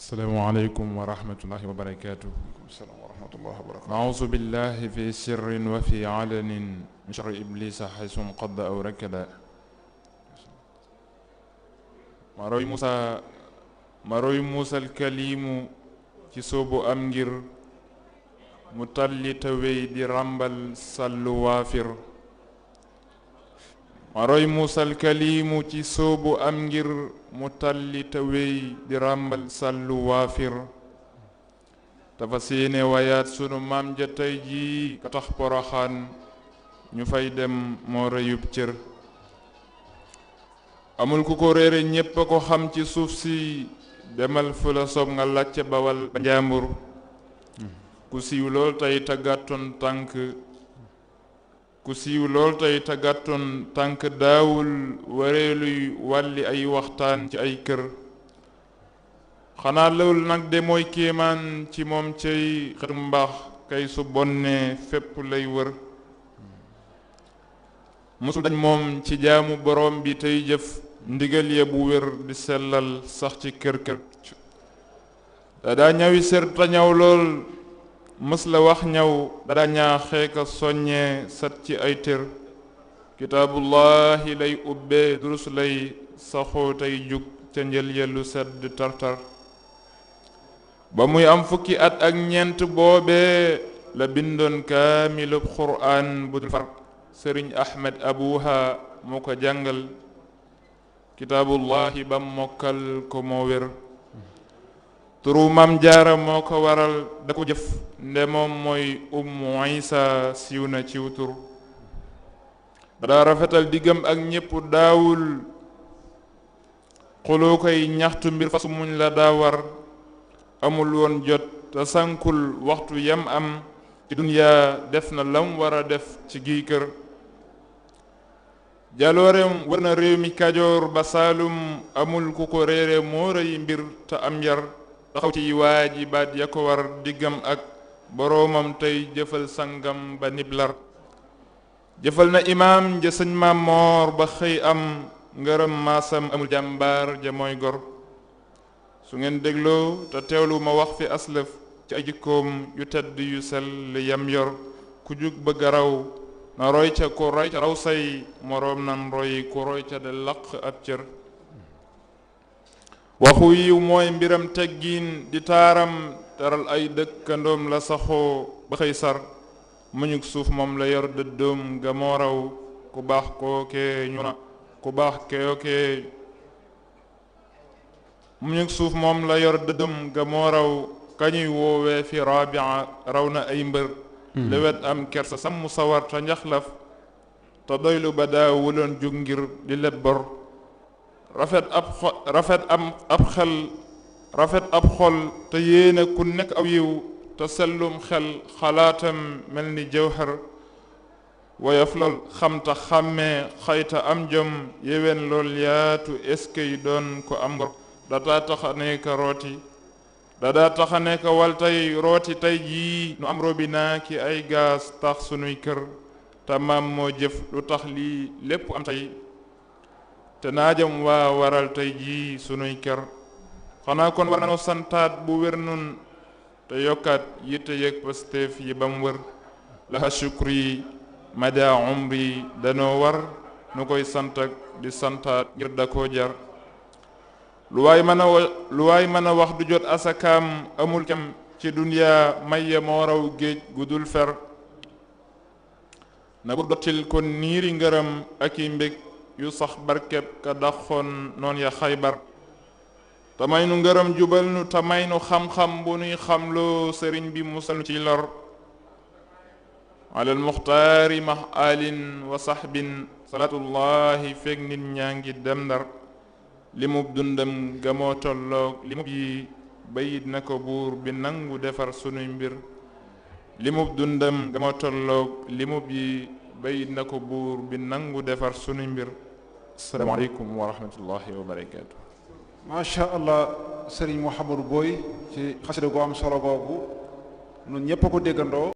السلام عليكم ورحمة الله وبركاته. السلام ورحمة الله وبركاته. نعوذ بالله في سر وفي علن من شر إبليس حيث انقض أو ركد. maroy Muusa alkalimu ci soobu am ngir mu talli te wey di ràmbal sàllu waafir. maroy Muusa alkalimu ci soobu am ngir mu talli te wey di ràmbal sàllu waafir. dafa séene wayaat sunu maam ja tey jii ka tax Poroxaan ñu fay dem moo rëyub cër. amul ku ko réere ñépp a ko xam ci suuf si, demal fu la soob nga làcce Bawal ba Njaambur. ku siiw lool tey te gàttoon tànk tànk daawul wareeluy wàlli ay waxtaan ci ay kër. xanaa loolu nag de mooy kéemaan ci moom cey xetu mbaax kay su bonnee fépp lay wër. musul dañ moom ci jaamu borom bi tey jëf ndigal ya bu wér di sellal sax ci kër-kër. dadaa ñawi sér ta ñaw lool mës la wax ñaw dadaa ñaaxee ka soññee sat ci ay tër. kitaabullahi lay ubbee durus lay saxoo tey jug ca njël yellu sedd tartar. ba muy am fukki at ak ñeent boobee la bindoon kaamilub quraan bu dul far. sëriñ Ahmed Abuha moo ko jàngal kitaabullahi bam mokkal ko moo wér. turu Maam Jaara moo ko waral da ko jëf nde moom mooy Ummu Isa siiw na ciw tur. daa rafetal diggam ak ñépp daawul xuloo koy ñaxtu mbir fasu muñ la daa war. amul woon jot te sànkul waxtu yam am ci duniyaa def na lam war a def ci gi kër. jaloorem wër na réew mi Kajoor ba Saalum amul ku ko réere moo rëy mbir te am yar. taxaw ci waaji baat ya ko war diggam ak boroomam tey jëfal sangam ba niblar. jëfal na imaam ja sëñ Maam Moor ba xëy am ngërëm maasam amul jàmbaar ja mooy gor. su ngeen dégloo te teewlu ma wax fi aslëf ci ay jikkoom yu tedd yu sell yam yor. ku jug bëgg a raw na roy ca ku roy ca raw say moroom nan roy ku roy ca de laq ab cër. waxu yiw mooy mbiram teggiin di taaram teral ay dëkkandoom la saxoo ba xëy sar. muñuk suuf moom la yor dëddoom ga moo raw ku baax kookee ñu na ku baax kookee muñuk suuf moom la yor dëddoom ga moo raw kañuy woowee fi rabia raw na ay mbër. lewet am kersa sàmm sawar te njaxlaf te doylu ba daa wuloon jug ngir di leb bor. rafet ab xol te yéene ku nekk aw yiw te sellum xel xalaatam mel ni jawhar. woyof lool xam ta xàmmee xayta am jom yéwén lool yaatu eskey doon ko am ngor. dadaa taxane ka wal tey rooti tey jii nu am robinet ki ay gaas tax sunuy kër. te maam moo jëf lu tax lii lépp am tey te naajam waa waral tey jii sunuy kër. xanaa kon war nañoo santaat bu wér nun te yokkaat yitte yëg pasteef yi ba mu wër. laha shukri mada umri danoo war nu koy sant ak di santaat ngir da koo jar. lu waay mën a wax du jot asakaam amul kem ci duniyaa maye moo raw géej gu dul fer. na bu dottil kon niiri ngërëm ak i mbég yu sax barkeb ka daxoon noon ya Xaybar. te may nu ngërëm jubal nu te may nu xam-xam bu nuy xamloo sëriñ bi musal nu ci lor. alal muxtaari ma alin wa saxbin salaatullahi fekk nit ñaa ngi dem Ndar. limub dundam gamoo tolloog limub yi bayit na ko buur bi nangu defar sunuy mbir. limub dundam gamoo tolloog limub yi bayit na ko buur bi nangu defar sunuy mbir. asalaamaaleykum wa rahmatullahi wa barakaatu. macha allah Serigne Mouhamadou Boye ci xasida gu am solo googu ñun ñëpp a ko déggandoo.